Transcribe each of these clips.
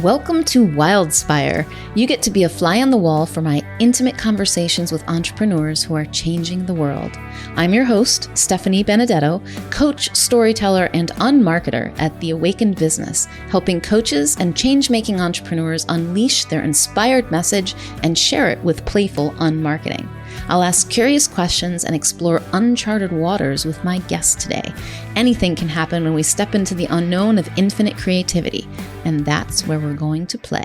Welcome to Wildspire. You get to be a fly on the wall for my intimate conversations with entrepreneurs who are changing the world. I'm your host, Stephanie Benedetto, coach, storyteller, and unmarketer at The Awakened Business, helping coaches and change-making entrepreneurs unleash their inspired message and share it with playful unmarketing. I'll ask curious questions and explore uncharted waters with my guest today. Anything can happen when we step into the unknown of infinite creativity, and that's where we're going to play.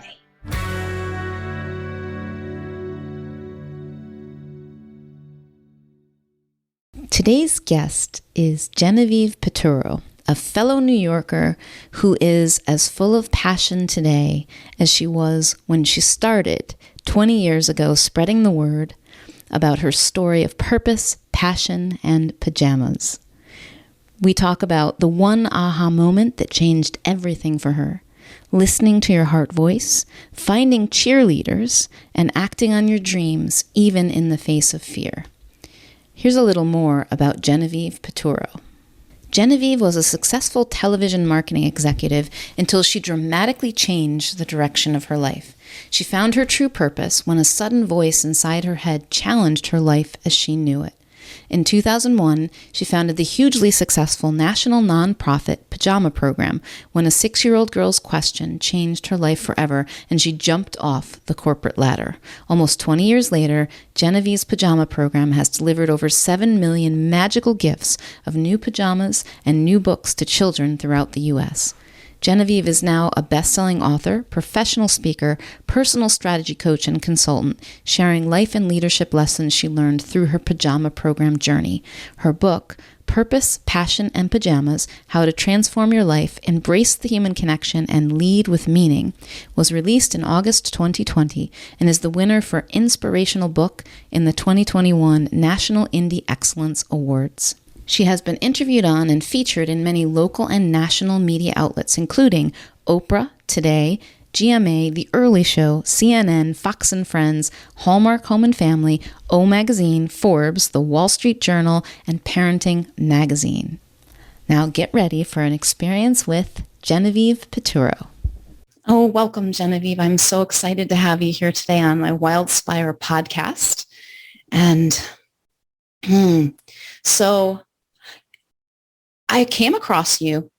Today's guest is Genevieve Piturro, a fellow New Yorker who is as full of passion today as she was when she started 20 years ago spreading the word about her story of purpose, passion, and pajamas. We talk about the one aha moment that changed everything for her, listening to your heart voice, finding cheerleaders, and acting on your dreams even in the face of fear. Here's a little more about Genevieve Piturro. Genevieve was a successful television marketing executive until she dramatically changed the direction of her life. She found her true purpose when a sudden voice inside her head challenged her life as she knew it. In 2001, she founded the hugely successful national nonprofit Pajama program when a 6-year-old girl's question changed her life forever and she jumped off the corporate ladder. Almost 20 years later, Genevieve's Pajama program has delivered over 7 million magical gifts of new pajamas and new books to children throughout the U.S. Genevieve is now a best-selling author, professional speaker, personal strategy coach, and consultant, sharing life and leadership lessons she learned through her pajama program journey. Her book, Purpose, Passion, and Pajamas, How to Transform Your Life, Embrace the Human Connection, and Lead with Meaning, was released in August 2020 and is the winner for Inspirational Book in the 2021 National Indie Excellence Awards. She has been interviewed on and featured in many local and national media outlets, including Oprah, Today, GMA, The Early Show, CNN, Fox and Friends, Hallmark Home and Family, O Magazine, Forbes, The Wall Street Journal, and Parenting Magazine. Now get ready for an experience with Genevieve Piturro. Oh, welcome, Genevieve. I'm so excited to have you here today on my Wildspire podcast. And so I came across you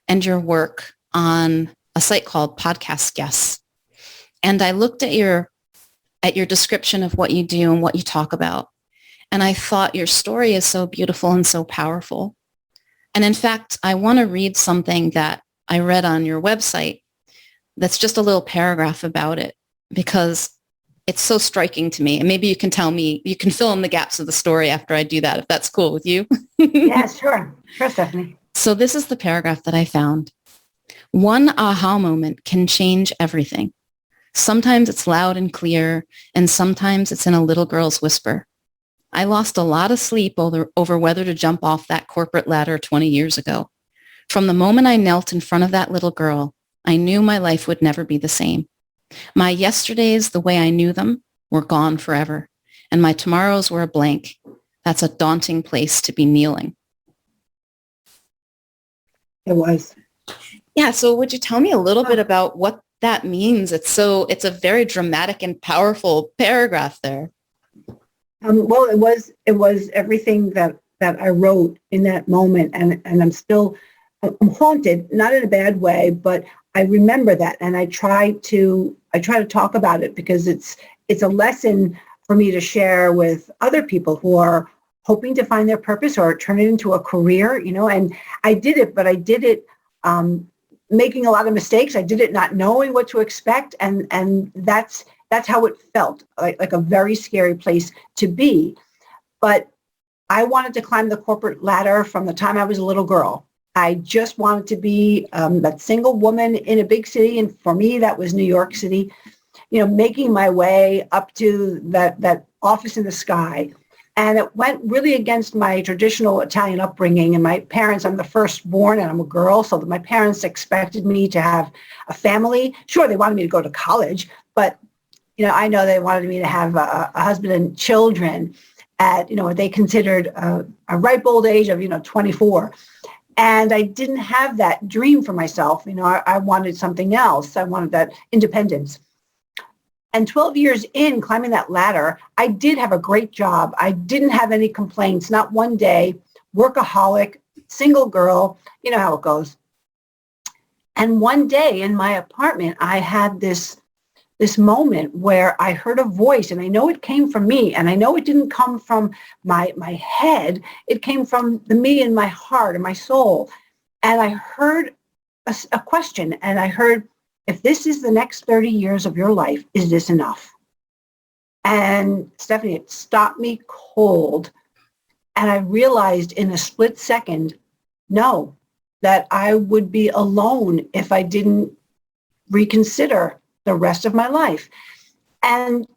and your work on a site called Podcast Guests. And I looked at your description of what you do and what you talk about. And I thought your story is so beautiful and so powerful. And in fact, I want to read something that I read on your website that's just a little paragraph about it because it's so striking to me. And maybe you can tell me, you can fill in the gaps of the story after I do that, if that's cool with you. Yeah, sure. Sure, Stephanie. So this is the paragraph that I found. One aha moment can change everything. Sometimes it's loud and clear, and sometimes it's in a little girl's whisper. I lost a lot of sleep over whether to jump off that corporate ladder 20 years ago. From the moment I knelt in front of that little girl, I knew my life would never be the same. My yesterdays, the way I knew them, were gone forever, and my tomorrows were a blank. That's a daunting place to be kneeling. It was. Yeah, so would you tell me a little bit about what that means? It's a very dramatic and powerful paragraph there. Well, it was everything that I wrote in that moment, and I'm haunted, not in a bad way, but I remember that, and I try to talk about it because it's a lesson for me to share with other people who are hoping to find their purpose or turn it into a career, and I did it, but I did it making a lot of mistakes. I did it not knowing what to expect, and that's how it felt, like a very scary place to be. But I wanted to climb the corporate ladder from the time I was a little girl. I just wanted to be that single woman in a big city, and for me, that was New York City, making my way up to that office in the sky. And it went really against my traditional Italian upbringing. And my parents, I'm the firstborn and I'm a girl, so that my parents expected me to have a family. Sure, they wanted me to go to college, but I know they wanted me to have a husband and children at what they considered a ripe old age of 24. And I didn't have that dream for myself. I wanted something else. I wanted that independence. And 12 years in climbing that ladder, I did have a great job. I didn't have any complaints, not one day, workaholic, single girl, you know how it goes. And one day in my apartment, I had this moment where I heard a voice, and I know it came from me, and I know it didn't come from my head. It came from the me in my heart and my soul. And I heard a question, and I heard, if this is the next 30 years of your life, is this enough? And Stephanie, it stopped me cold. And I realized in a split second, no, that I would be alone if I didn't reconsider the rest of my life. And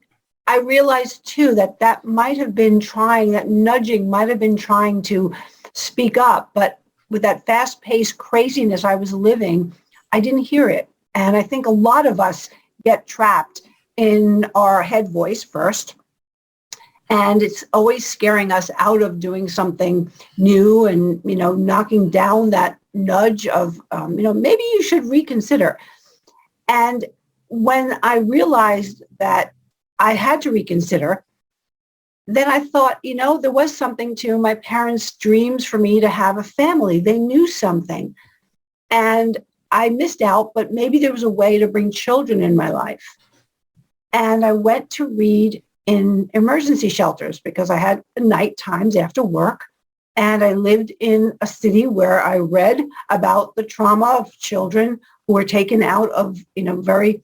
I realized too that might have been that nudging might have been trying to speak up, but with that fast-paced craziness I was living, I didn't hear it. And I think a lot of us get trapped in our head voice first. And it's always scaring us out of doing something new and, knocking down that nudge of, maybe you should reconsider. And when I realized that I had to reconsider, then I thought, there was something to my parents' dreams for me to have a family. They knew something. And I missed out, but maybe there was a way to bring children in my life. And I went to read in emergency shelters because I had night times after work. And I lived in a city where I read about the trauma of children who were taken out of, very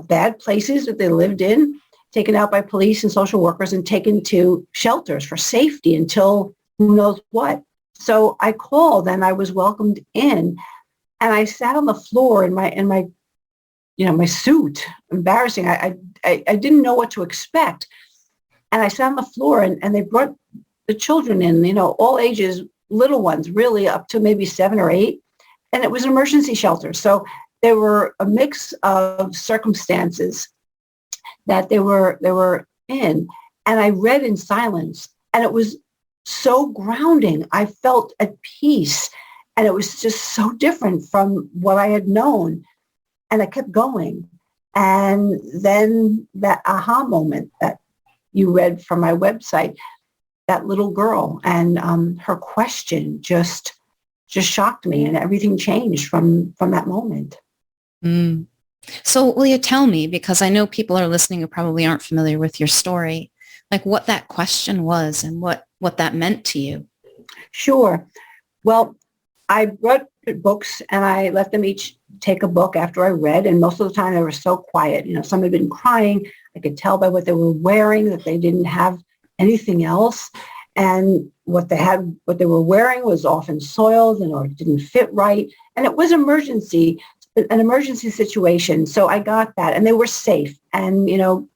bad places that they lived in, taken out by police and social workers and taken to shelters for safety until who knows what. So I called and I was welcomed in, and I sat on the floor in my my suit. Embarrassing. I didn't know what to expect. And I sat on the floor and they brought the children in, all ages, little ones, really up to maybe 7 or 8. And it was an emergency shelter. So there were a mix of circumstances that they were in. And I read in silence, and it was so grounding. I felt at peace, and it was just so different from what I had known. And I kept going. And then that aha moment that you read from my website, that little girl and her question just shocked me, and everything changed from that moment. Mm. So will you tell me, because I know people are listening who probably aren't familiar with your story, like what that question was and what that meant to you? Sure. Well, I brought books and I let them each take a book after I read. And most of the time they were so quiet. Some had been crying. I could tell by what they were wearing that they didn't have anything else. And what they were wearing was often soiled or didn't fit right. And it was an emergency situation. So I got that, and they were safe. And,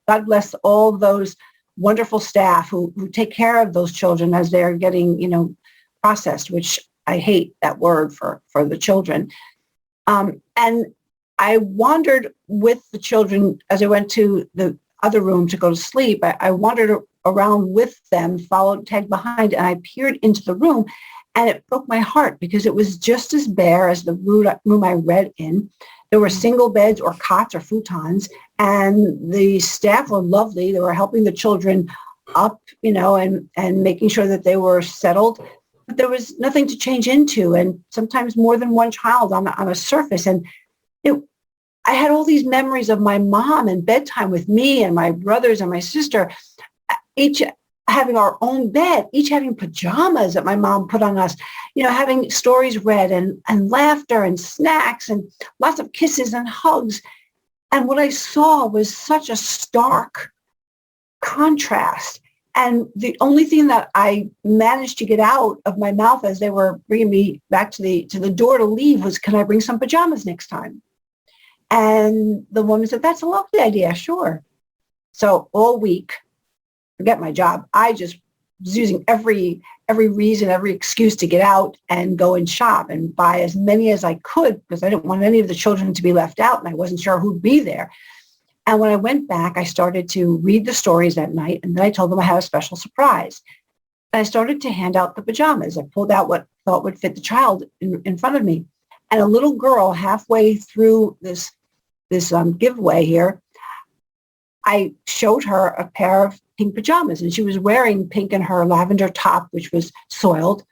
God bless all those wonderful staff who take care of those children as they're getting, processed, which I hate that word for the children. And I wandered with the children as I went to the other room to go to sleep. I wandered around with them, tagged behind, and I peered into the room, and it broke my heart because it was just as bare as the room I read in. There were single beds or cots or futons, and the staff were lovely. They were helping the children up, and making sure that they were settled. But there was nothing to change into, and sometimes more than one child on a surface. And I had all these memories of my mom and bedtime with me and my brothers and my sister, each having our own bed, each having pajamas that my mom put on us, having stories read and laughter and snacks and lots of kisses and hugs. And what I saw was such a stark contrast. And the only thing that I managed to get out of my mouth as they were bringing me back to the door to leave was, can I bring some pajamas next time? And the woman said, that's a lovely idea. Sure. So all week, forget my job, I just was using every reason, every excuse to get out and go and shop and buy as many as I could because I didn't want any of the children to be left out, and I wasn't sure who'd be there. And when I went back, I started to read the stories that night, and then I told them I had a special surprise. I started to hand out the pajamas. I pulled out what I thought would fit the child in front of me. And a little girl halfway through this giveaway here, I showed her a pair of pink pajamas, and she was wearing pink in her lavender top, which was soiled,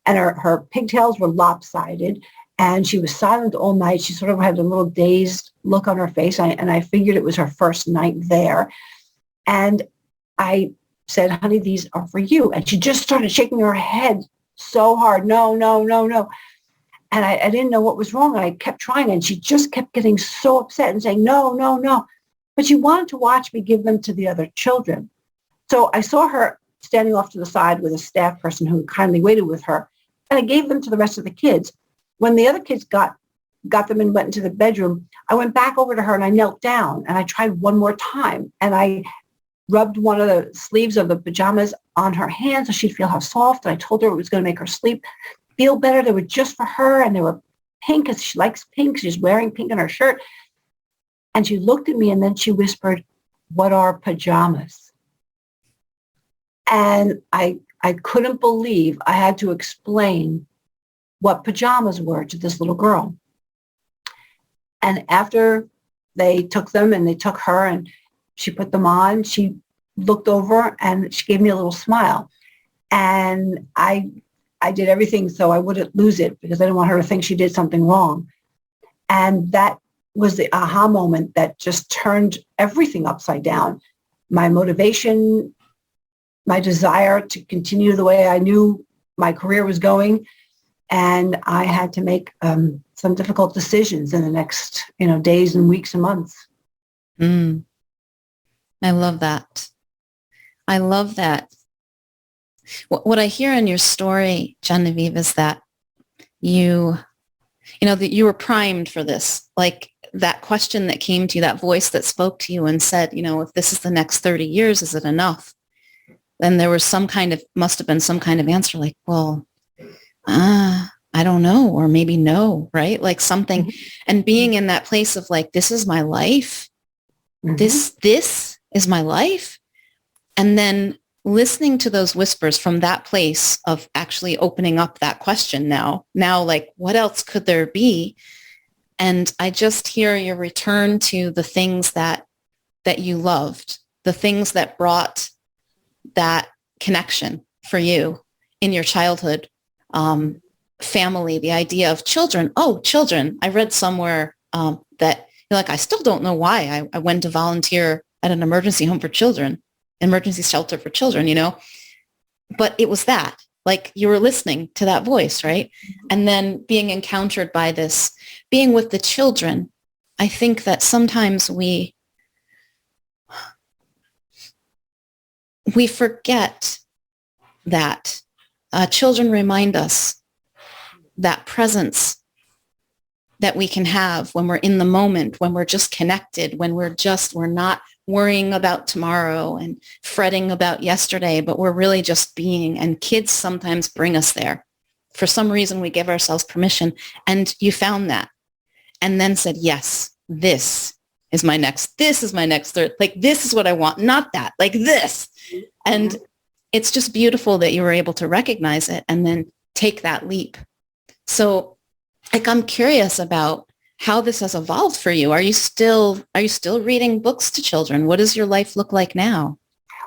and her pigtails were lopsided, and she was silent all night. She sort of had a little dazed look on her face, and I figured it was her first night there. And I said, honey, these are for you. And she just started shaking her head so hard. No, no, no, no. And I didn't know what was wrong. I kept trying, and she just kept getting so upset and saying, no, no, no. But she wanted to watch me give them to the other children. So I saw her standing off to the side with a staff person who kindly waited with her, and I gave them to the rest of the kids. When the other kids got them and went into the bedroom, I went back over to her and I knelt down and I tried one more time, and I rubbed one of the sleeves of the pajamas on her hand so she'd feel how soft. And I told her it was going to make her feel better. They were just for her, and they were pink because she likes pink. She's wearing pink in her shirt. And she looked at me and then she whispered, what are pajamas? And I couldn't believe I had to explain what pajamas were to this little girl. And after they took them and they took her and she put them on, she looked over and she gave me a little smile. And I did everything so I wouldn't lose it because I didn't want her to think she did something wrong. And that was the aha moment that just turned everything upside down. My motivation, my desire to continue the way I knew my career was going. And I had to make some difficult decisions in the next, days and weeks and months. I love that. I love that. What I hear in your story, Genevieve, is that that you were primed for this. Like that question that came to you, that voice that spoke to you and said, if this is the next 30 years, is it enough? Then there was must have been some kind of answer like, well, I don't know, or maybe no, right? Like something, and being in that place of like, this is my life. Mm-hmm. This is my life. And then listening to those whispers from that place of actually opening up that question now, like, what else could there be? And I just hear your return to the things that you loved, the things that brought that connection for you in your childhood, family, the idea of children. Oh, children. I read somewhere that I still don't know why I went to volunteer at an emergency home for children, emergency shelter for children, but it was that, like you were listening to that voice, right? And then being encountered by this, being with the children. I think that sometimes we forget that children remind us that presence that we can have when we're in the moment, when we're just connected, when we're not worrying about tomorrow and fretting about yesterday, but we're really just being. And kids sometimes bring us there. For some reason, we give ourselves permission. And you found that and then said, yes, this is my next third. Like, this is what I want, not that, like this. And it's just beautiful that you were able to recognize it and then take that leap. So I'm curious about how this has evolved for you. Are you still reading books to children? What does your life look like now?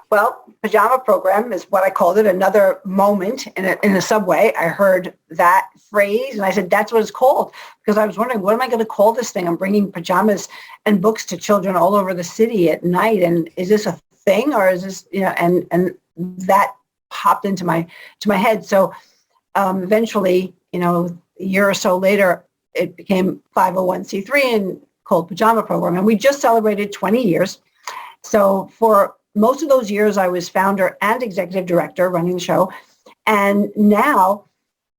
Well, pajama program is what I called it. Another moment in a subway, I heard that phrase and I said, that's what it's called. Because I was wondering, what am I going to call this thing? I'm bringing pajamas and books to children all over the city at night. And is this a thing, or is this, and that popped into my head. So eventually, a year or so later, it became 501c3 and called Pajama Program. And we just celebrated 20 years. So for most of those years, I was founder and executive director running the show. And now,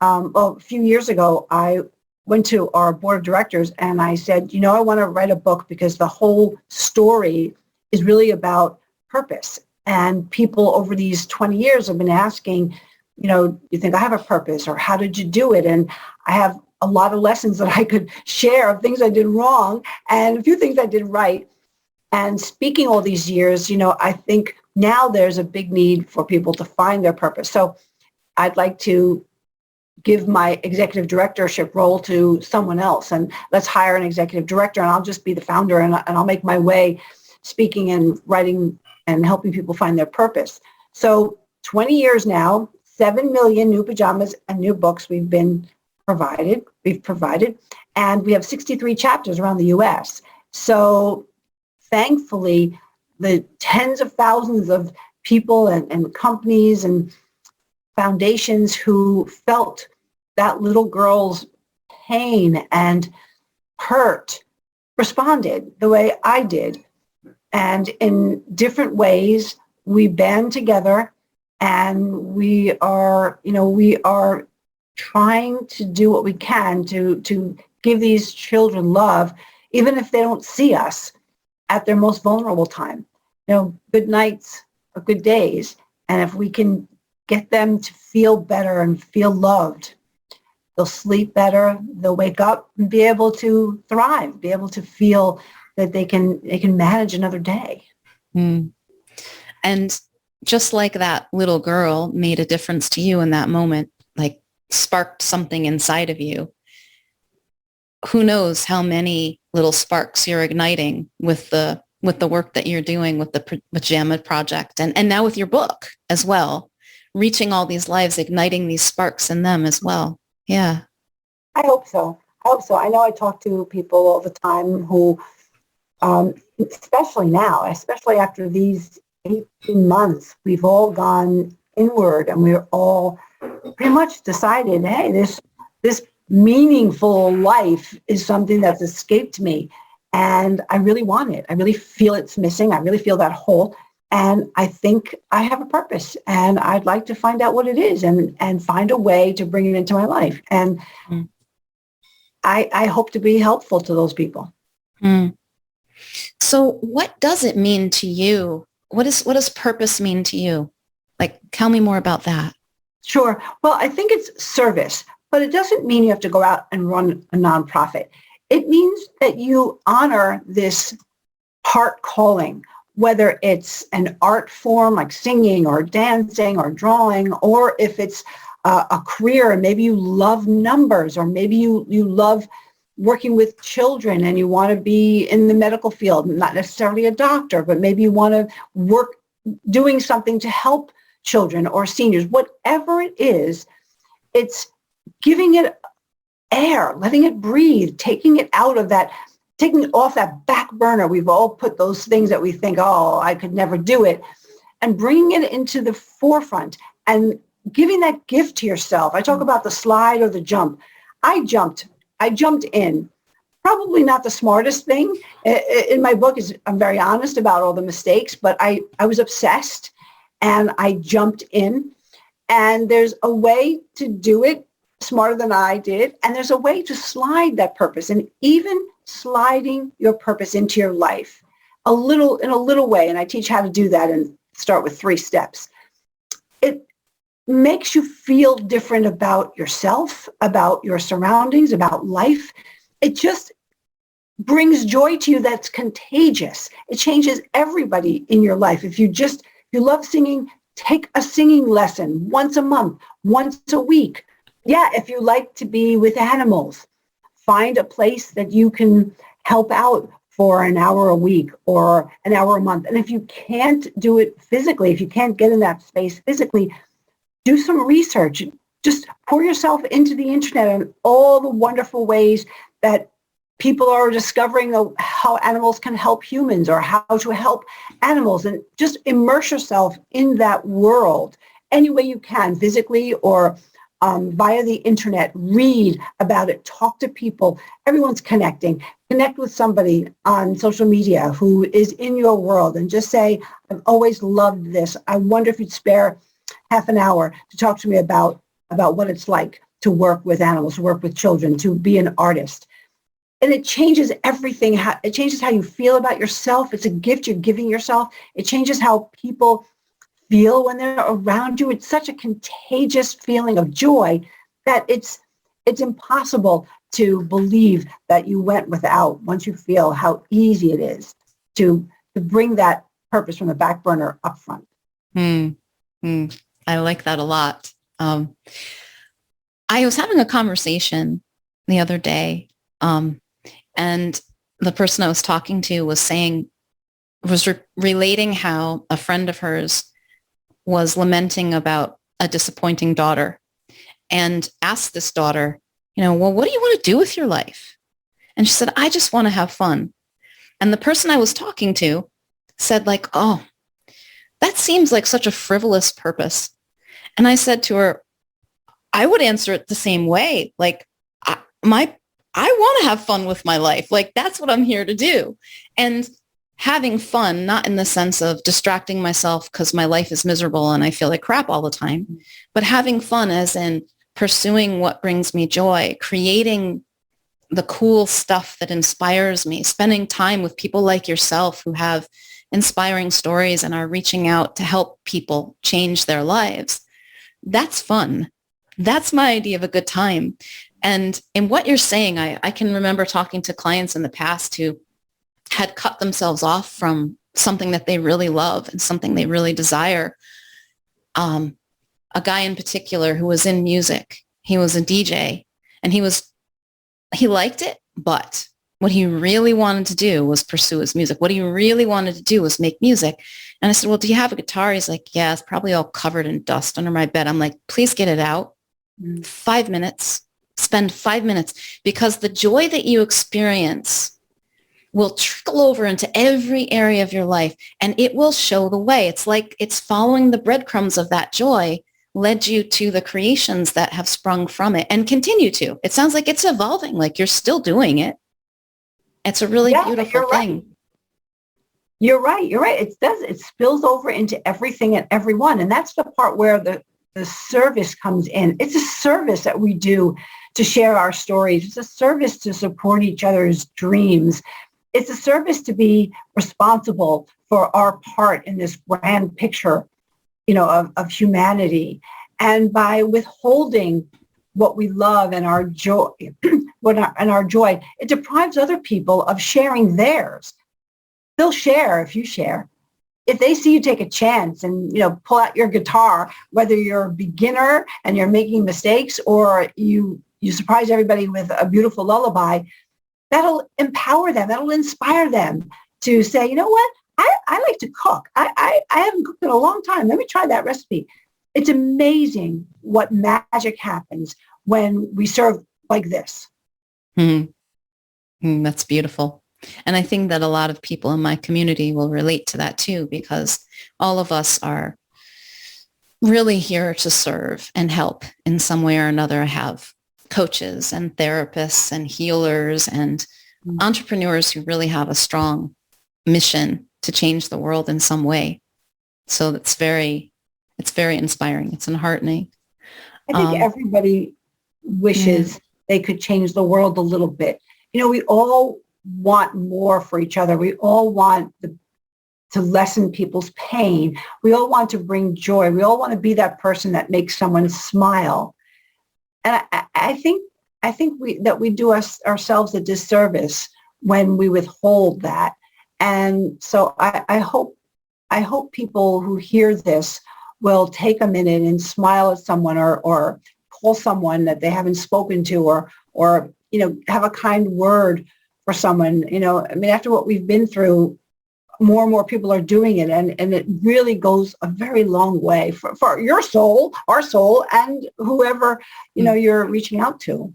a few years ago, I went to our board of directors and I said, I want to write a book because the whole story is really about purpose. And people over these 20 years have been asking, you think I have a purpose, or how did you do it? And I have a lot of lessons that I could share of things I did wrong and a few things I did right. And speaking all these years, I think now there's a big need for people to find their purpose. So I'd like to give my executive directorship role to someone else, and let's hire an executive director, and I'll just be the founder, and I'll make my way speaking and writing and helping people find their purpose. So 20 years now, 7 million new pajamas and new books we've provided, and we have 63 chapters around the US. So thankfully, the tens of thousands of people and companies and foundations who felt that little girl's pain and hurt responded the way I did. And in different ways, we band together, and we are trying to do what we can to give these children love, even if they don't see us at their most vulnerable time. Good nights or good days. And if we can get them to feel better and feel loved, they'll sleep better, they'll wake up and be able to thrive, be able to feel that they can manage another day. Mm. And just like that little girl made a difference to you in that moment, like sparked something inside of you, who knows how many little sparks you're igniting with the work that you're doing with the Pajama Project, and now with your book as well, reaching all these lives, igniting these sparks in them as well. Yeah. I hope so. I know I talk to people all the time who, especially now, especially after these 18 months, we've all gone inward, and we're all pretty much decided, hey, this meaningful life is something that's escaped me, and I really want it. I really feel it's missing. I really feel that hole, and I think I have a purpose, and I'd like to find out what it is and find a way to bring it into my life. And I hope to be helpful to those people. Mm. So what does it mean to you? What does purpose mean to you? Like, tell me more about that. Sure. Well, I think it's service, but it doesn't mean you have to go out and run a nonprofit. It means that you honor this heart calling, whether it's an art form like singing or dancing or drawing, or if it's a career, and maybe you love numbers, or maybe you love working with children and you want to be in the medical field, not necessarily a doctor, but maybe you want to work doing something to help children or seniors. Whatever it is, it's giving it air, letting it breathe, taking it off that back burner. We've all put those things that we think, oh, I could never do it, and bringing it into the forefront and giving that gift to yourself. I talk about the slide or the jump. I jumped in. Probably not the smartest thing. In my book, I'm very honest about all the mistakes, but I was obsessed, and I jumped in. And there's a way to do it smarter than I did, and there's a way to slide that purpose, and even sliding your purpose into your life in a little way. And I teach how to do that and start with 3 steps. It makes you feel different about yourself, about your surroundings, about life. It just brings joy to you that's contagious. It changes everybody in your life. If you love singing, take a singing lesson once a month, once a week. Yeah, if you like to be with animals, find a place that you can help out for an hour a week or an hour a month. And if you can't do it physically, if you can't get in that space physically, do some research. Just pour yourself into the internet and all the wonderful ways that people are discovering how animals can help humans, or how to help animals, and just immerse yourself in that world any way you can, physically or via the internet. Read about it, talk to people. Everyone's connecting. Connect with somebody on social media who is in your world, and just say, I've always loved this. I wonder if you'd spare half an hour to talk to me about what it's like to work with animals, to work with children, to be an artist. And it changes everything. It changes how you feel about yourself. It's a gift you're giving yourself. It changes how people feel when they're around you. It's such a contagious feeling of joy that it's impossible to believe that you went without, once you feel how easy it is to bring that purpose from the back burner up front. Mm, I like that a lot. I was having a conversation the other day, and the person I was talking to was relating how a friend of hers was lamenting about a disappointing daughter, and asked this daughter, well, what do you want to do with your life? And she said, I just want to have fun. And the person I was talking to said, like, oh, that seems like such a frivolous purpose. And I said to her, I would answer it the same way. Like, I want to have fun with my life. Like, that's what I'm here to do. And having fun, not in the sense of distracting myself because my life is miserable and I feel like crap all the time, but having fun as in pursuing what brings me joy, creating the cool stuff that inspires me, spending time with people like yourself who have inspiring stories and are reaching out to help people change their lives. That's fun. That's my idea of a good time. And in what you're saying, I can remember talking to clients in the past who had cut themselves off from something that they really love and something they really desire. A guy in particular who was in music, he was a DJ, and he liked it, but what he really wanted to do was pursue his music. What he really wanted to do was make music. And I said, well, do you have a guitar? He's like, yeah, it's probably all covered in dust under my bed. I'm like, please get it out. 5 minutes. Spend 5 minutes, because the joy that you experience will trickle over into every area of your life, and it will show the way. It's like it's following the breadcrumbs of that joy led you to the creations that have sprung from it and continue to. It sounds like it's evolving, like you're still doing it. It's a really beautiful thing. Right. You're right. It spills over into everything and everyone. And that's the part where the service comes in. It's a service that we do to share our stories. It's a service to support each other's dreams. It's a service to be responsible for our part in this grand picture, of humanity. And by withholding what we love and our joy, it deprives other people of sharing theirs. They'll share if you share. If they see you take a chance and, pull out your guitar, whether you're a beginner and you're making mistakes or you surprise everybody with a beautiful lullaby, that'll empower them. That'll inspire them to say, you know what? I like to cook. I haven't cooked in a long time. Let me try that recipe. It's amazing what magic happens when we serve like this. That's beautiful. And I think that a lot of people in my community will relate to that too, because all of us are really here to serve and help in some way or another. I have coaches and therapists and healers and entrepreneurs who really have a strong mission to change the world in some way. So it's very inspiring. It's enheartening. I think everybody wishes they could change the world a little bit. We all want more for each other. We all want to lessen people's pain. We all want to bring joy. We all want to be that person that makes someone smile. And I think we do ourselves a disservice when we withhold that. And so I hope people who hear this will take a minute and smile at someone or call someone that they haven't spoken to or have a kind word for someone. After what we've been through, more and more people are doing it, and it really goes a very long way for your soul, our soul, and whoever you're reaching out to.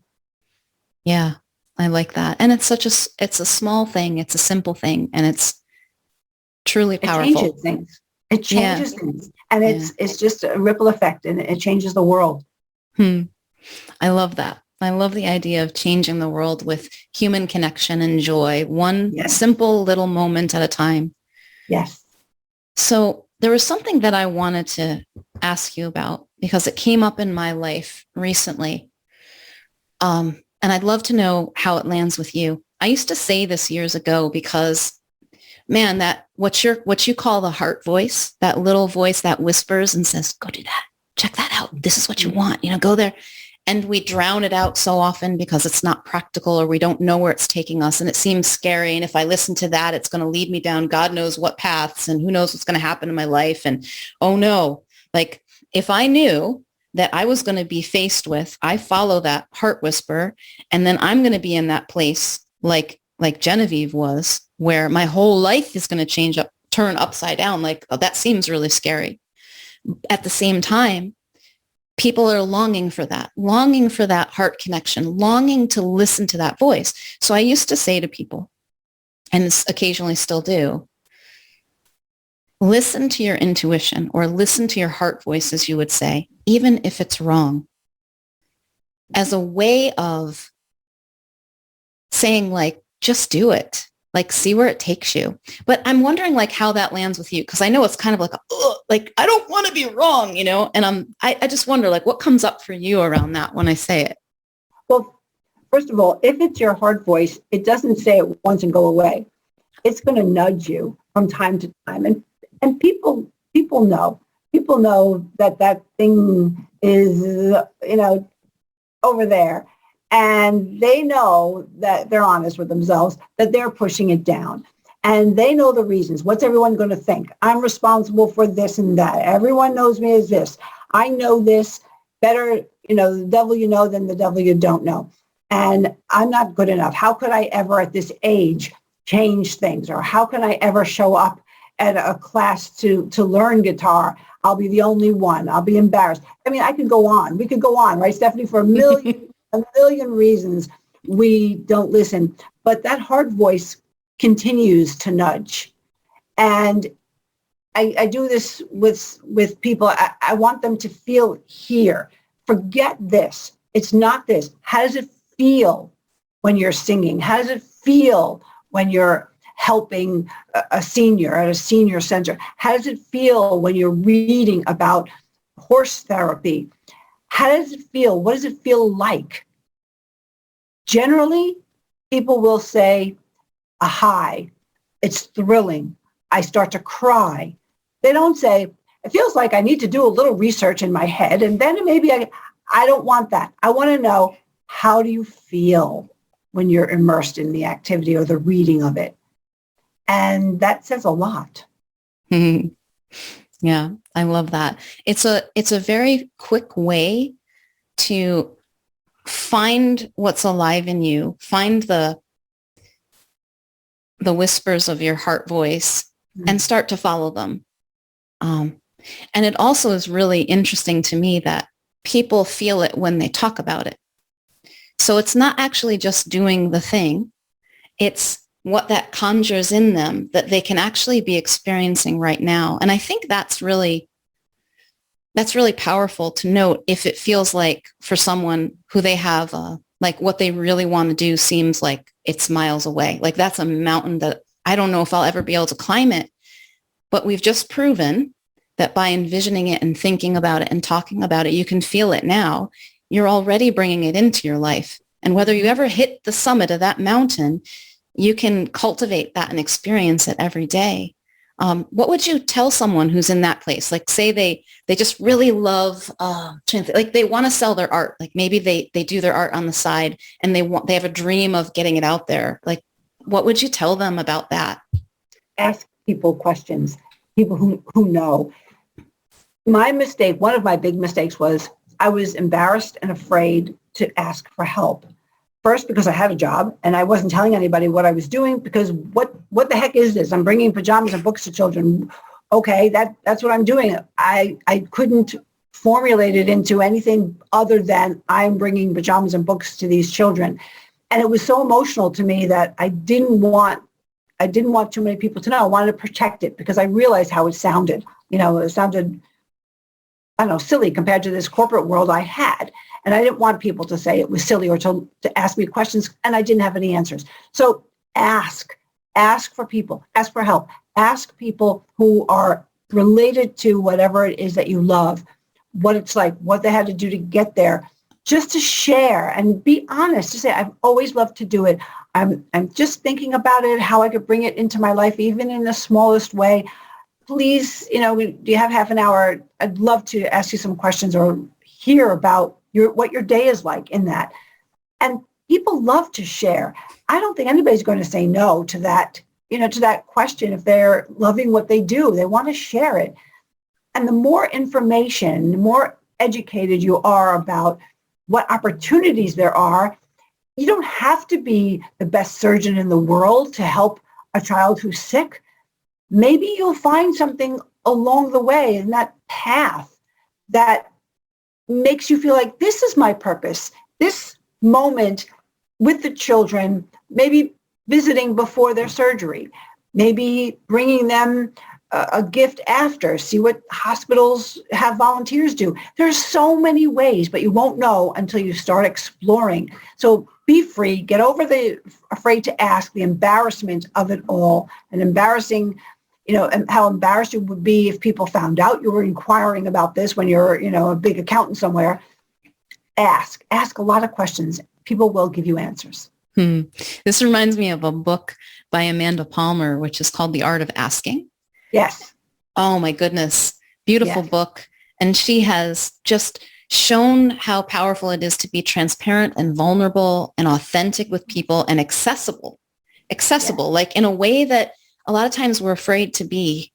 Yeah, I like that. And it's a small thing. It's a simple thing, and it's truly powerful. It changes things. And it's just a ripple effect, and it changes the world. I love that. I love the idea of changing the world with human connection and joy, one simple little moment at a time. Yes. So there was something that I wanted to ask you about because it came up in my life recently. And I'd love to know how it lands with you. I used to say this years ago because, man, that what you call the heart voice, that little voice that whispers and says, go do that, check that out. This is what you want, go there. and we drown it out so often because it's not practical or we don't know where it's taking us and it seems scary. And if I listen to that, it's going to lead me down God knows what paths and who knows what's going to happen in my life. And oh no, like if I knew that I was going to be faced with, I follow that heart whisper, and then I'm going to be in that place like Genevieve was, where my whole life is going to turn upside down. Like, oh, that seems really scary. At the same time, people are longing for that heart connection, longing to listen to that voice. So I used to say to people, and occasionally still do, listen to your intuition or listen to your heart voice, as you would say, even if it's wrong, as a way of saying, like, just do it, like, see where it takes you. But I'm wondering, like, how that lands with you, because I know it's kind of like, like, I don't want to be wrong, you know, and I just wonder, like, what comes up for you around that when I say it? Well, first of all, if it's your heart voice, it doesn't say it once and go away. It's going to nudge you from time to time. And people know. People know that thing is, you know, over there. And they know that they're honest with themselves, that they're pushing it down. And they know the reasons. What's everyone going to think? I'm responsible for this and that. Everyone knows me as this. I know this better, you know, the devil you know than the devil you don't know. And I'm not good enough. How could I ever at this age change things? Or how can I ever show up at a class to learn guitar? I'll be the only one. I'll be embarrassed. I mean, I could go on. We could go on, right, Stephanie, for a million reasons we don't listen. But that heart voice continues to nudge. And I do this with people. I want them to feel here. Forget this. It's not this. How does it feel when you're singing? How does it feel when you're helping a senior at a senior center? How does it feel when you're reading about horse therapy? How does it feel? What does it feel like? Generally, people will say a high. It's thrilling. I start to cry. They don't say, it feels like I need to do a little research in my head, and then maybe I don't want that. I want to know, how do you feel when you're immersed in the activity or the reading of it? And that says a lot. Yeah, I love that. It's a very quick way to find what's alive in you, find the whispers of your heart voice, and start to follow them. And it also is really interesting to me that people feel it when they talk about it. So it's not actually just doing the thing. It's what that conjures in them that they can actually be experiencing right now. And I think that's really powerful to note if it feels like for someone who they have, like what they really want to do seems like it's miles away. Like that's a mountain that I don't know if I'll ever be able to climb it. But we've just proven that by envisioning it and thinking about it and talking about it, you can feel it now. You're already bringing it into your life. And whether you ever hit the summit of that mountain, you can cultivate that and experience it every day. What would you tell someone who's in that place? Like say they just really love, like they want to sell their art. Like maybe they do their art on the side and they have a dream of getting it out there. Like what would you tell them about that? Ask people questions, people who know. My mistake, one of my big mistakes was I was embarrassed and afraid to ask for help. First, because I had a job and I wasn't telling anybody what I was doing because what the heck is this? I'm bringing pajamas and books to children. Okay, that's what I'm doing. I couldn't formulate it into anything other than I'm bringing pajamas and books to these children. And it was so emotional to me that I didn't want too many people to know. I wanted to protect it because I realized how it sounded. You know, it sounded, I don't know, silly compared to this corporate world I had. And I didn't want people to say it was silly or to ask me questions, and I didn't have any answers. So ask for people, ask for help, ask people who are related to whatever it is that you love, what it's like, what they had to do to get there, just to share and be honest, to say, I've always loved to do it. I'm just thinking about it, how I could bring it into my life, even in the smallest way. Please, you know, do you have half an hour? I'd love to ask you some questions or hear about what your day is like in that. And people love to share. I don't think anybody's going to say no to that, to that question. If they're loving what they do, they want to share it. And the more information, the more educated you are about what opportunities there are, you don't have to be the best surgeon in the world to help a child who's sick. Maybe you'll find something along the way in that path that makes you feel like this is my purpose. This moment with the children, maybe visiting before their surgery, maybe bringing them a gift after, see what hospitals have volunteers do. There's so many ways, but you won't know until you start exploring. So be free, get over the afraid to ask, the embarrassment of it all, and embarrassing, and how embarrassed it would be if people found out you were inquiring about this when you're, a big accountant somewhere. Ask a lot of questions. People will give you answers. This reminds me of a book by Amanda Palmer, which is called The Art of Asking. Yes. Oh my goodness. Beautiful book. And she has just shown how powerful it is to be transparent and vulnerable and authentic with people and accessible, like in a way that a lot of times we're afraid to be,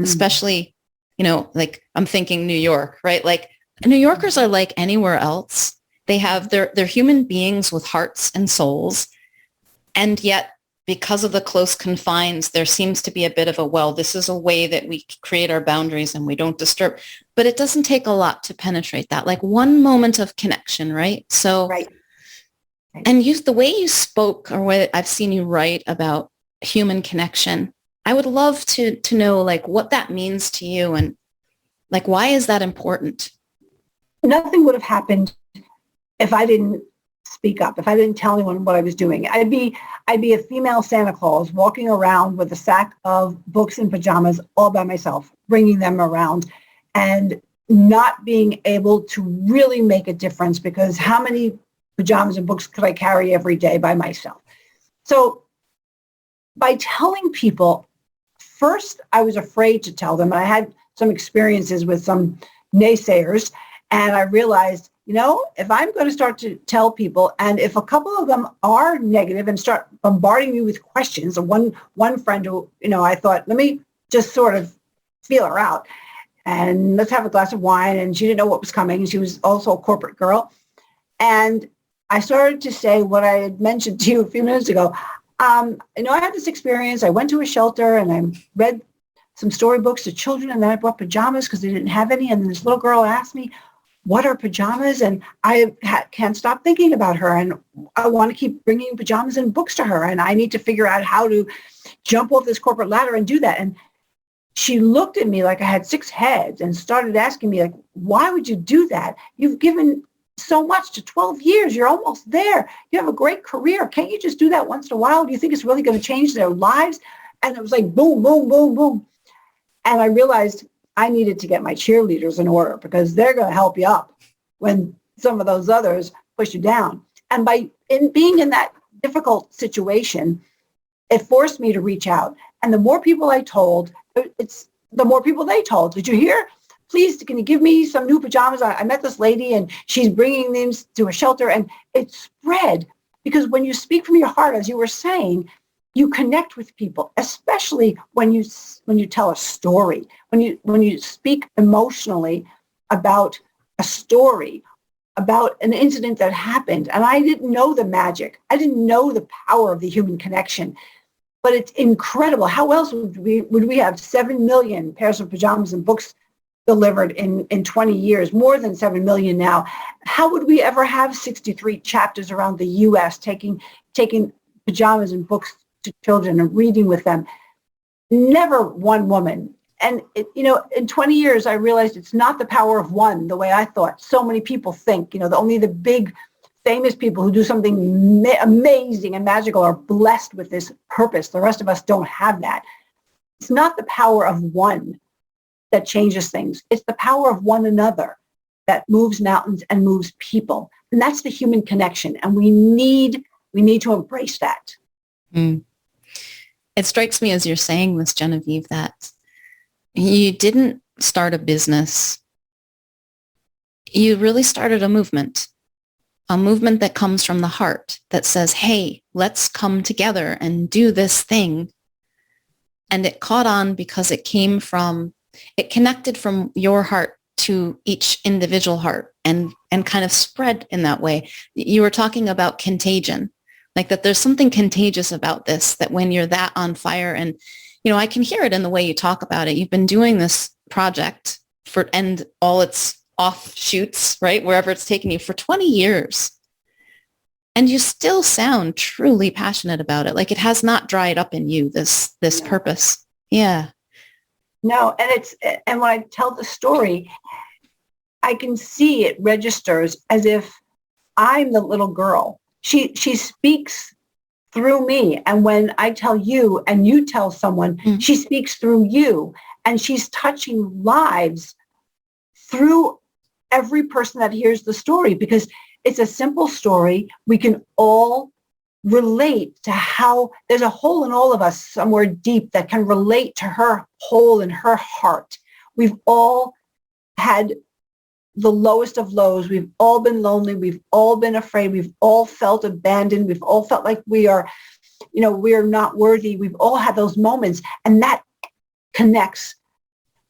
especially, like I'm thinking New York, right? Like New Yorkers are like anywhere else. They have, they're human beings with hearts and souls. And yet, because of the close confines, there seems to be a bit of this is a way that we create our boundaries and we don't disturb. But it doesn't take a lot to penetrate that, like one moment of connection, right? So, right. And the way you spoke, or what I've seen you write about human connection, I would love to know like what that means to you and like, why is that important? Nothing would have happened if I didn't speak up, if I didn't tell anyone what I was doing. I'd be a female Santa Claus walking around with a sack of books and pajamas all by myself, bringing them around and not being able to really make a difference, because how many pajamas and books could I carry every day by myself? So by telling people, first I was afraid to tell them. I had some experiences with some naysayers, and I realized, if I'm going to start to tell people, and if a couple of them are negative and start bombarding me with questions, one friend who, I thought, let me just sort of feel her out and let's have a glass of wine. And she didn't know what was coming. She was also a corporate girl. And I started to say what I had mentioned to you a few minutes ago. I had this experience. I went to a shelter and I read some storybooks to children, and then I brought pajamas because they didn't have any. And this little girl asked me, what are pajamas? And I can't stop thinking about her. And I want to keep bringing pajamas and books to her. And I need to figure out how to jump off this corporate ladder and do that. And she looked at me like I had 6 heads and started asking me, like, why would you do that? You've given so much to 12 years. You're almost there. You have a great career. Can't you just do that once in a while? Do you think it's really going to change their lives? And it was like, boom, boom, boom, boom. And I realized I needed to get my cheerleaders in order, because they're going to help you up when some of those others push you down. And being in that difficult situation, it forced me to reach out. And the more people I told, the more people they told. Did you hear? Please, can you give me some new pajamas? I met this lady and she's bringing them to a shelter, and it spread. Because when you speak from your heart, as you were saying, you connect with people, especially when you tell a story, when you speak emotionally about a story, about an incident that happened. And I didn't know the magic. I didn't know the power of the human connection. But it's incredible. How else would we have 7 million pairs of pajamas and books delivered in 20 years, more than 7 million now? How would we ever have 63 chapters around the U.S. taking pajamas and books to children and reading with them? Never one woman. And, in 20 years, I realized it's not the power of one the way I thought. So many people think, only the big famous people who do something amazing and magical are blessed with this purpose. The rest of us don't have that. It's not the power of one that changes things. It's the power of one another that moves mountains and moves people. And that's the human connection. And we need to embrace that. Mm. It strikes me as you're saying this, Genevieve, that you didn't start a business. you really started a movement that comes from the heart that says, hey, let's come together and do this thing. And it caught on because it connected from your heart to each individual heart and kind of spread in that way. You were talking about contagion, like that there's something contagious about this, that when you're that on fire, and, I can hear it in the way you talk about it. You've been doing this project and all its offshoots, right? Wherever it's taken you for 20 years. And you still sound truly passionate about it. Like it has not dried up in you, this No. purpose. Yeah. No, and when I tell the story, I can see it registers as if I'm the little girl. She speaks through me. And when I tell you and you tell someone, she speaks through you. And she's touching lives through every person that hears the story, because it's a simple story. We can all relate to how there's a hole in all of us somewhere deep that can relate to her hole in her heart. We've all had the lowest of lows. We've all been lonely. We've all been afraid. We've all felt abandoned. We've all felt like we are not worthy. We've all had those moments. And that connects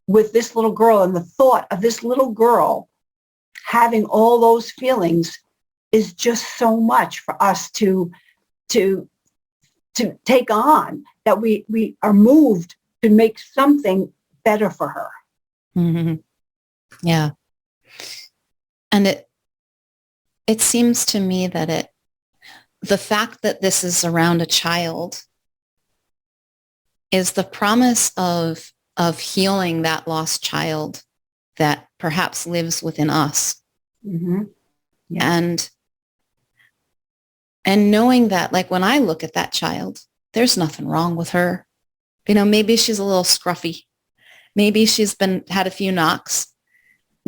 with this little girl, and the thought of this little girl having all those feelings is just so much for us to take on, that we are moved to make something better for her. Mm-hmm. Yeah. And it seems to me that the fact that this is around a child is the promise of healing that lost child that perhaps lives within us. Mm-hmm. Yeah. And knowing that, like when I look at that child, there's nothing wrong with her. Maybe she's a little scruffy. Maybe she's had a few knocks.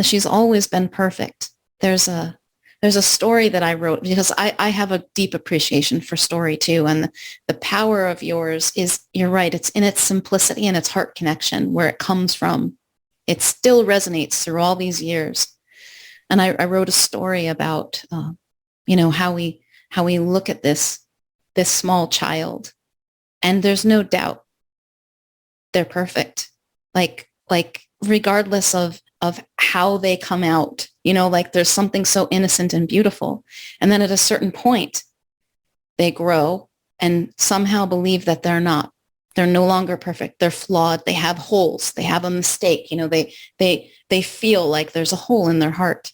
She's always been perfect. There's a story that I wrote, because I have a deep appreciation for story too. And the power of yours is, you're right, it's in its simplicity and its heart connection, where it comes from. It still resonates through all these years. And I wrote a story about, how we look at this small child, and there's no doubt they're perfect. Like regardless of how they come out, like there's something so innocent and beautiful. And then at a certain point, they grow and somehow believe that they're not. They're no longer perfect. They're flawed. They have holes. They have a mistake. They feel like there's a hole in their heart.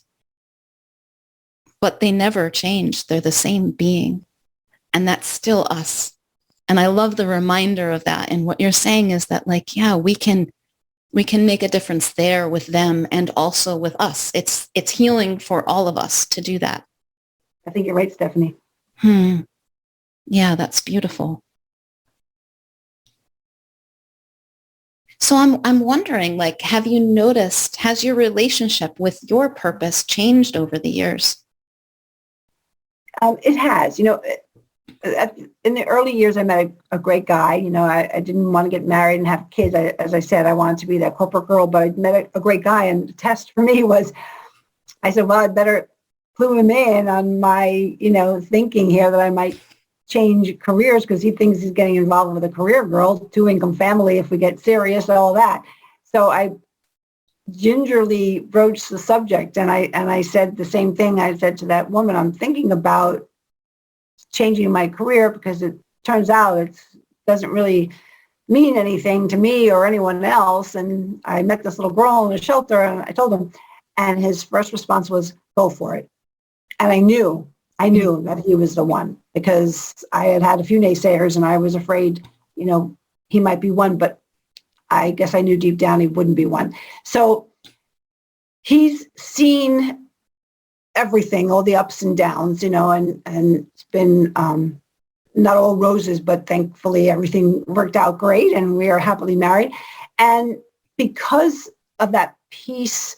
But they never change. They're the same being. And that's still us. And I love the reminder of that. And what you're saying is that, like, yeah, we can make a difference there with them and also with us. It's healing for all of us to do that. I think you're right, Stephanie. Yeah, that's beautiful. So I'm wondering, like, have you noticed, has your relationship with your purpose changed over the years? It has. In the early years, I met a great guy. I didn't want to get married and have kids. As I said, I wanted to be that corporate girl, but I met a great guy. And the test for me was, I said, well, I'd better clue him in on my, thinking here that I might change careers, because he thinks he's getting involved with a career girl, two-income family, if we get serious, all that. So I gingerly broached the subject, and I said the same thing I said to that woman. I'm thinking about changing my career, because it turns out it doesn't really mean anything to me or anyone else. And I met this little girl in a shelter, and I told him, and his first response was, go for it. And I knew that he was the one, because I had a few naysayers, and I was afraid, he might be one, but I guess I knew deep down he wouldn't be one. So he's seen everything, all the ups and downs, and it's been not all roses, but thankfully everything worked out great, and we are happily married. And because of that peace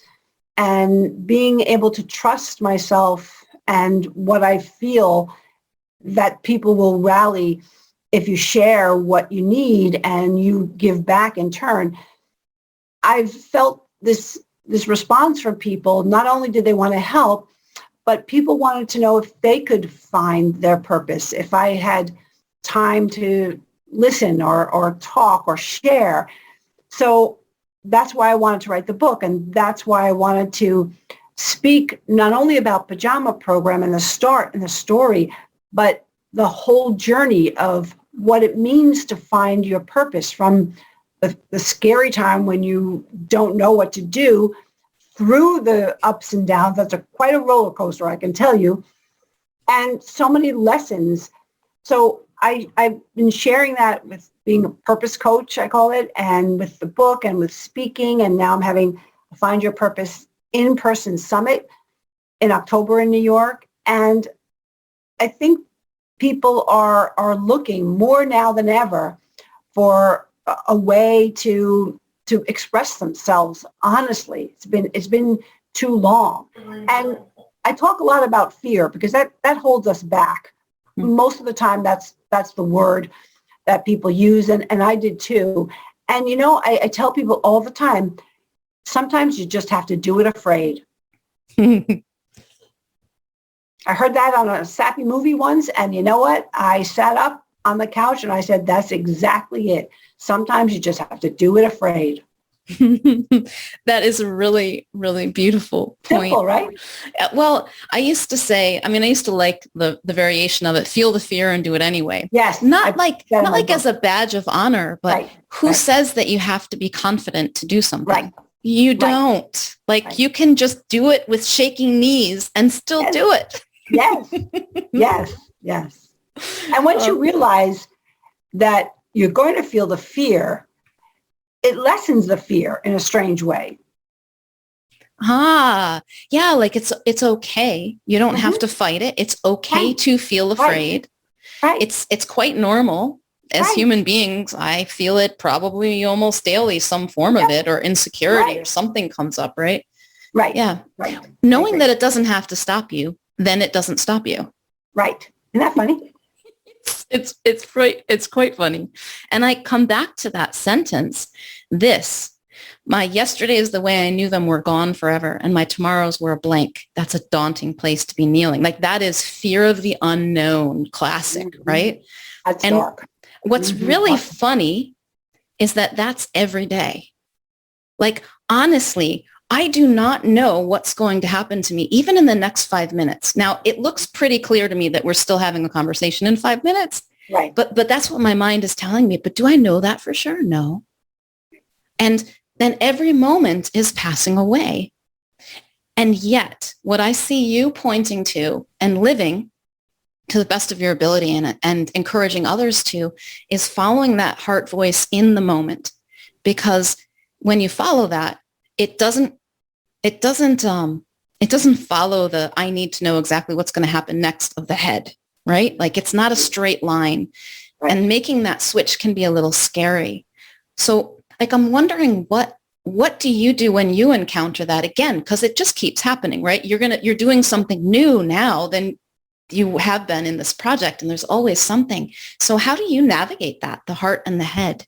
and being able to trust myself and what I feel, that people will rally if you share what you need and you give back in turn, I've felt this this response from people. Not only did they want to help, but people wanted to know if they could find their purpose, if I had time to listen or talk or share. So that's why I wanted to write the book. And that's why I wanted to speak not only about Pajama Program and the start and the story, but the whole journey of what it means to find your purpose, from the scary time when you don't know what to do, through the ups and downs. That's quite a roller coaster, I can tell you, and so many lessons. So I've been sharing that with being a purpose coach, I call it, and with the book and with speaking. And now I'm having a Find Your Purpose in-person summit in October in New York. And I think people are looking more now than ever for a way to express themselves honestly. It's been too long. And I talk a lot about fear because that holds us back. Most of the time, that's the word that people use, and I did too. And I tell people all the time, sometimes you just have to do it afraid. I heard that on a sappy movie once, and you know what? I sat up on the couch and I said, that's exactly it. Sometimes you just have to do it afraid. That is a really, really beautiful point. Simple, right? Well, I used to like the variation of it, feel the fear and do it anyway. Yes. Not like as a badge of honor, but right. Who says that you have to be confident to do something? Right. You don't. You can just do it with shaking knees and still do it. Yes. Yes. And once you realize that you're going to feel the fear, it lessens the fear in a strange way. Yeah, it's okay. You don't have to fight it. It's okay to feel afraid. Right. It's quite normal. As human beings, I feel it probably almost daily, some form of it, or insecurity or something comes up, right? Right. Yeah. Right. Knowing that it doesn't have to stop you, then it doesn't stop you. Right. Isn't that funny? It's quite funny. And I come back to that sentence. My yesterdays, the way I knew them, were gone forever, and my tomorrows were a blank. That's a daunting place to be kneeling. That is fear of the unknown, classic, right? That's dark. What's really funny is that that's every day. Honestly, I do not know what's going to happen to me, even in the next 5 minutes. Now, it looks pretty clear to me that we're still having a conversation in 5 minutes. Right. But that's what my mind is telling me. But do I know that for sure? No. And then every moment is passing away. And yet, what I see you pointing to and living to the best of your ability and encouraging others to is following that heart voice in the moment. Because when you follow that, it doesn't follow the I need to know exactly what's going to happen next of the head, right? It's not a straight line. Right. And making that switch can be a little scary. So I'm wondering what do you do when you encounter that again? Because it just keeps happening, right? You're doing something new now than you have been in this project, and there's always something. So how do you navigate that, the heart and the head?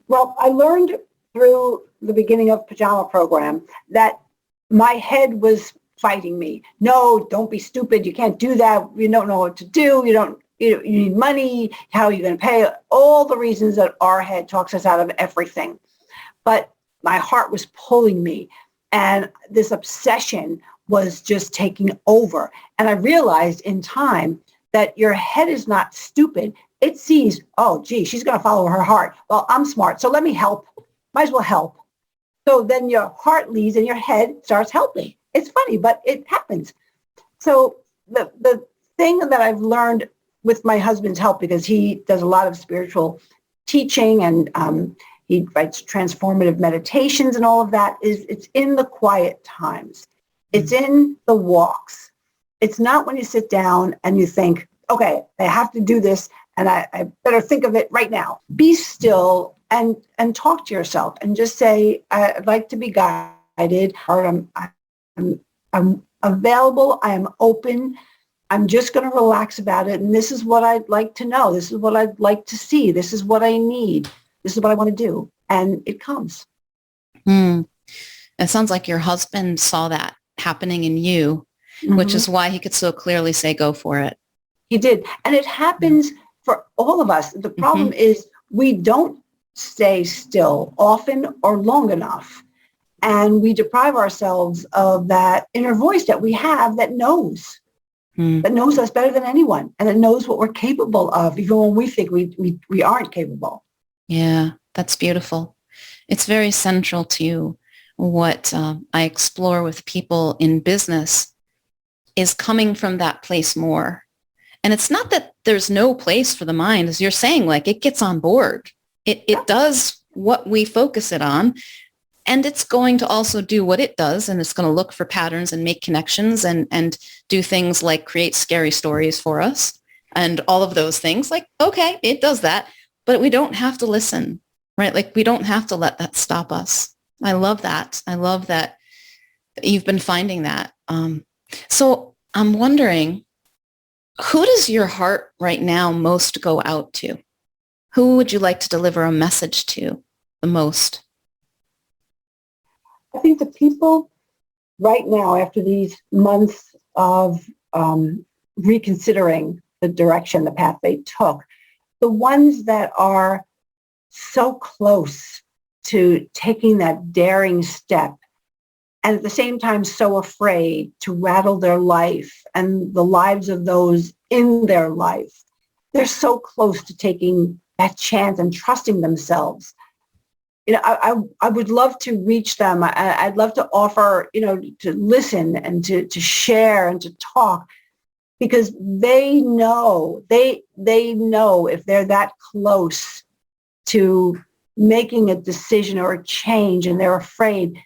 Well, I learned through the beginning of Pajama Program that my head was fighting me. No, don't be stupid. You can't do that. You don't know what to do. You need money. How are you going to pay? All the reasons that our head talks us out of everything. But my heart was pulling me, and this obsession was just taking over. And I realized in time that your head is not stupid. It sees, oh, gee, she's going to follow her heart. Well, I'm smart, so let me help. Might as well help. So then your heart leads and your head starts helping. It's funny, but it happens. So the thing that I've learned with my husband's help, because he does a lot of spiritual teaching and he writes transformative meditations and all of that, is it's in the quiet times. It's in the walks. It's not when you sit down and you think, okay, I have to do this and I better think of it right now. Be still and talk to yourself and just say, I'd like to be guided, or I'm available, I am open, I'm just going to relax about it, and this is what I'd like to know, this is what I'd like to see, this is what I need, this is what I want to do, and it comes. It sounds like your husband saw that happening in you, which Mhm. is why he could so clearly say, go for it. He did. And it Yeah. happens for all of us. The Mm-hmm. problem is we don't stay still often or long enough. And we deprive ourselves of that inner voice that we have Mm. that knows us better than anyone, and that knows what we're capable of, even when we think we aren't capable. Yeah, that's beautiful. It's very central to what I explore with people in business is coming from that place more. And it's not that there's no place for the mind, as you're saying, like it gets on board. It does what we focus it on. And it's going to also do what it does. And it's going to look for patterns and make connections and do things like create scary stories for us and all of those things. Like, okay, it does that, but we don't have to listen, right? Like we don't have to let that stop us. I love that. I love that you've been finding that. So I'm wondering, who does your heart right now most go out to? Who would you like to deliver a message to the most? I think the people right now, after these months of reconsidering the direction, the path they took, the ones that are so close to taking that daring step and at the same time so afraid to rattle their life and the lives of those in their life. They're so close to taking that chance and trusting themselves. I would love to reach them. I'd love to offer, to listen and to share and to talk, because they know if they're that close to making a decision or a change and they're afraid,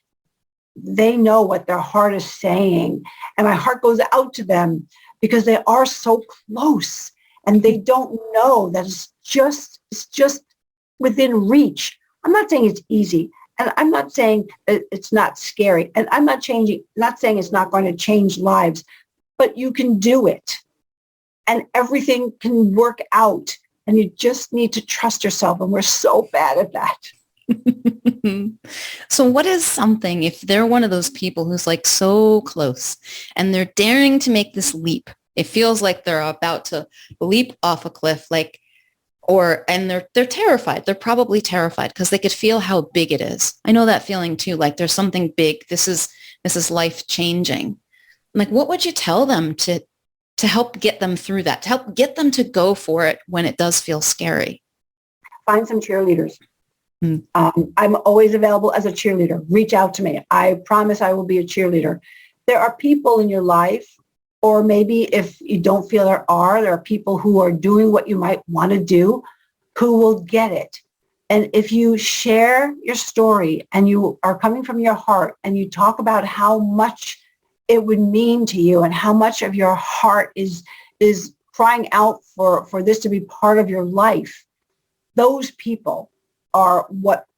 they know what their heart is saying. And my heart goes out to them because they are so close and they don't know that it's just within reach. I'm not saying it's easy, and I'm not saying it's not scary, and I'm not saying it's not going to change lives, but you can do it and everything can work out, and you just need to trust yourself. And we're so bad at that. So what is something, if they're one of those people who's like so close and they're daring to make this leap, it feels like they're about to leap off a cliff, like, and they're terrified. They're probably terrified because they could feel how big it is. I know that feeling too. Like there's something big. This is life changing. Like, what would you tell them to help get them through that, to help get them to go for it when it does feel scary? Find some cheerleaders. Mm. I'm always available as a cheerleader. Reach out to me. I promise I will be a cheerleader. There are people in your life, or maybe if you don't feel there are people who are doing what you might want to do, who will get it. And if you share your story and you are coming from your heart and you talk about how much it would mean to you and how much of your heart is crying out for this to be part of your life, those people are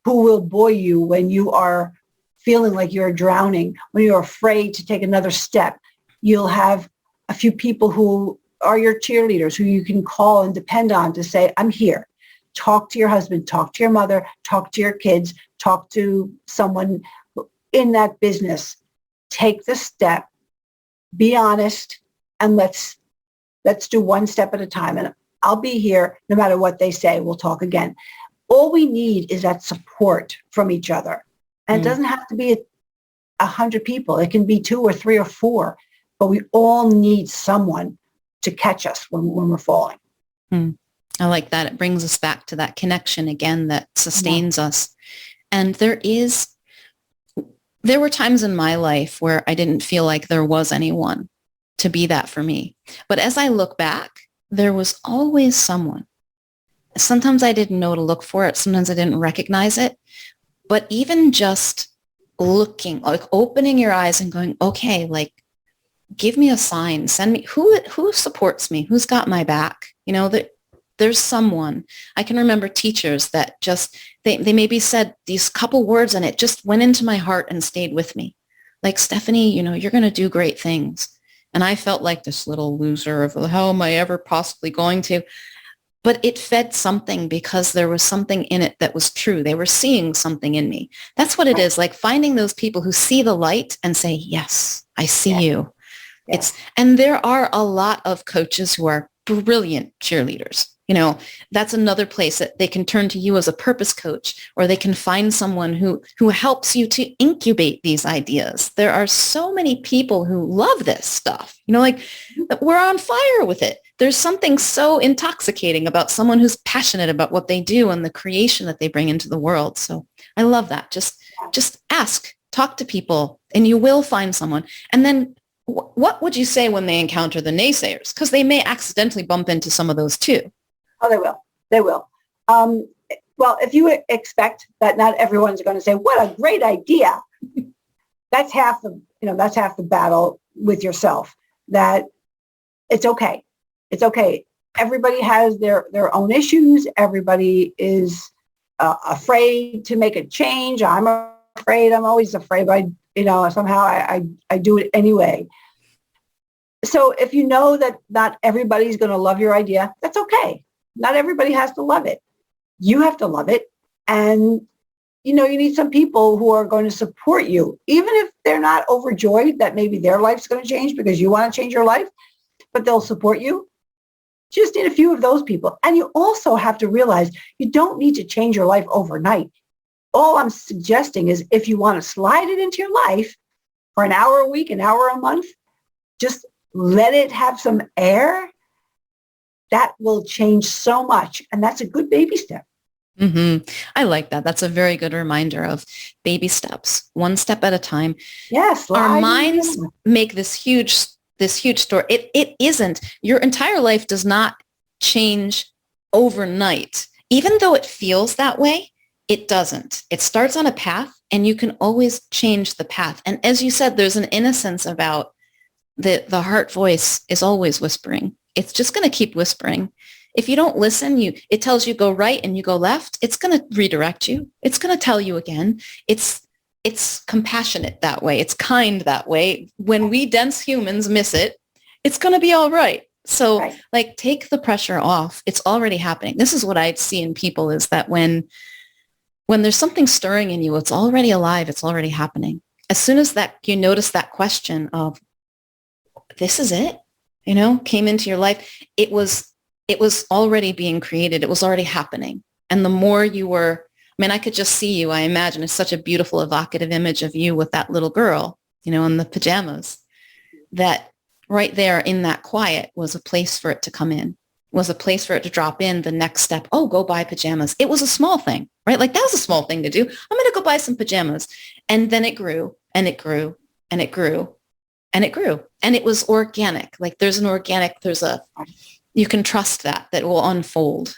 who will buoy you when you are feeling like you're drowning, when you're afraid to take another step. You'll have a few people who are your cheerleaders, who you can call and depend on to say, I'm here. Talk to your husband, talk to your mother, talk to your kids, talk to someone in that business. Take the step, be honest, and let's do one step at a time. And I'll be here no matter what they say. We'll talk again. All we need is that support from each other. And it doesn't have to be 100 people. It can be 2 or 3 or 4. But we all need someone to catch us when we're falling. Mm. I like that. It brings us back to that connection again that sustains us. And there were times in my life where I didn't feel like there was anyone to be that for me. But as I look back, there was always someone. Sometimes I didn't know to look for it. Sometimes I didn't recognize it. But even just looking, like opening your eyes and going, okay, like, give me a sign, send me, who supports me, who's got my back, there's someone. I can remember teachers that just, they maybe said these couple words and it just went into my heart and stayed with me. Like, Stephanie, you're going to do great things. And I felt like this little loser of how am I ever possibly going to? but it fed something because there was something in it that was true. They were seeing something in me. That's what it is, like finding those people who see the light and say, yes, I see you. And there are a lot of coaches who are brilliant cheerleaders. That's another place that they can turn to you as a purpose coach, or they can find someone who helps you to incubate these ideas. There are so many people who love this stuff, like we're on fire with it. There's something so intoxicating about someone who's passionate about what they do and the creation that they bring into the world. So I love that. Just ask, talk to people, and you will find someone. And then what would you say when they encounter the naysayers? Because they may accidentally bump into some of those too. Oh, they will. They will. Well, if you expect that not everyone's going to say, what a great idea. That's half the battle with yourself, that it's okay. It's okay. Everybody has their own issues. Everybody is afraid to make a change. I'm afraid. I'm always afraid, but somehow I do it anyway. So if you know that not everybody's going to love your idea, that's okay. Not everybody has to love it. You have to love it. And, you need some people who are going to support you, even if they're not overjoyed that maybe their life's going to change because you want to change your life, but they'll support you. Just need a few of those people. And you also have to realize you don't need to change your life overnight. All I'm suggesting is if you want to slide it into your life for an hour a week, an hour a month, just let it have some air. That will change so much. And that's a good baby step. Mm-hmm. I like that. That's a very good reminder of baby steps, one step at a time. Yes. Our minds make this huge story. It isn't. Your entire life does not change overnight. Even though it feels that way, it doesn't. It starts on a path, and you can always change the path. And as you said, there's an innocence about the heart voice is always whispering. It's just going to keep whispering. If you don't listen, it tells you go right and you go left. It's going to redirect you. It's going to tell you again. It's compassionate that way. It's kind that way. When we dense humans miss it, it's going to be all right. So take the pressure off. It's already happening. This is what I see in people, is that when there's something stirring in you, it's already alive. It's already happening. As soon as that you notice that question of, this is it, came into your life, it was already being created. It was already happening. And the more you were, I could just see you, I imagine, it's such a beautiful, evocative image of you with that little girl, in the pajamas, that right there in that quiet was a place for it to come in, was a place for it to drop in the next step. Oh, go buy pajamas. It was a small thing, right? Like that was a small thing to do. I'm going to go buy some pajamas. And then it grew and it grew and it grew and it grew. And it was organic. Like you can trust that will unfold.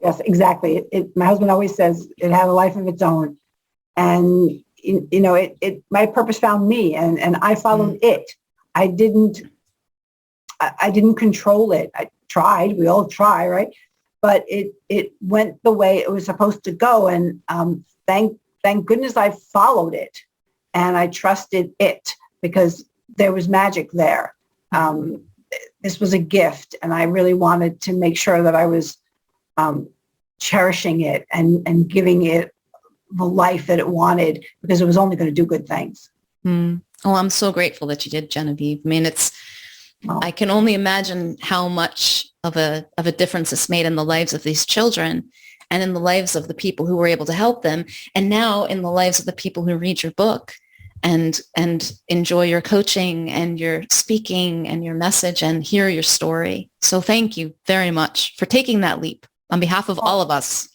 Yes, exactly. My husband always says it had a life of its own. And, my purpose found me, and I followed it. I didn't control it. I tried. We all try, right? But it went the way it was supposed to go. And thank goodness I followed it. And I trusted it because there was magic there. This was a gift, and I really wanted to make sure that I was cherishing it and giving it the life that it wanted, because it was only going to do good things. Oh, I'm so grateful that you did, Genevieve. I can only imagine how much of a difference it's made in the lives of these children and in the lives of the people who were able to help them, and now in the lives of the people who read your book and enjoy your coaching and your speaking and your message and hear your story. So thank you very much for taking that leap on behalf of all of us.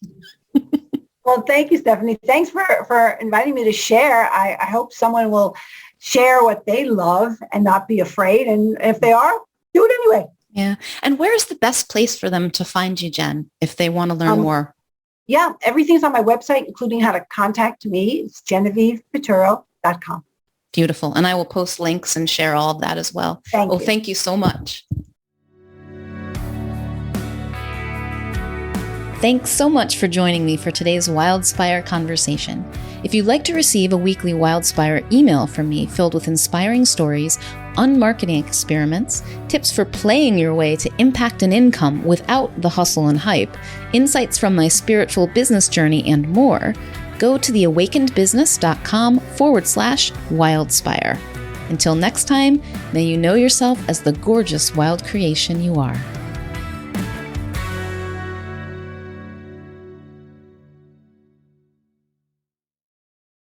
Well, thank you, Stephanie. Thanks for inviting me to share. I hope someone will share what they love and not be afraid. And if they are, do it anyway. Yeah. And where's the best place for them to find you, Jen, if they want to learn more? Yeah, everything's on my website, including how to contact me. It's GenevievePiturro.com. Beautiful. And I will post links and share all of that as well. Thank you so much. Thanks so much for joining me for today's Wildspire conversation. If you'd like to receive a weekly Wildspire email from me filled with inspiring stories, unmarketing experiments, tips for playing your way to impact and income without the hustle and hype, insights from my spiritual business journey, and more, go to theawakenedbusiness.com/Wildspire. Until next time, may you know yourself as the gorgeous wild creation you are.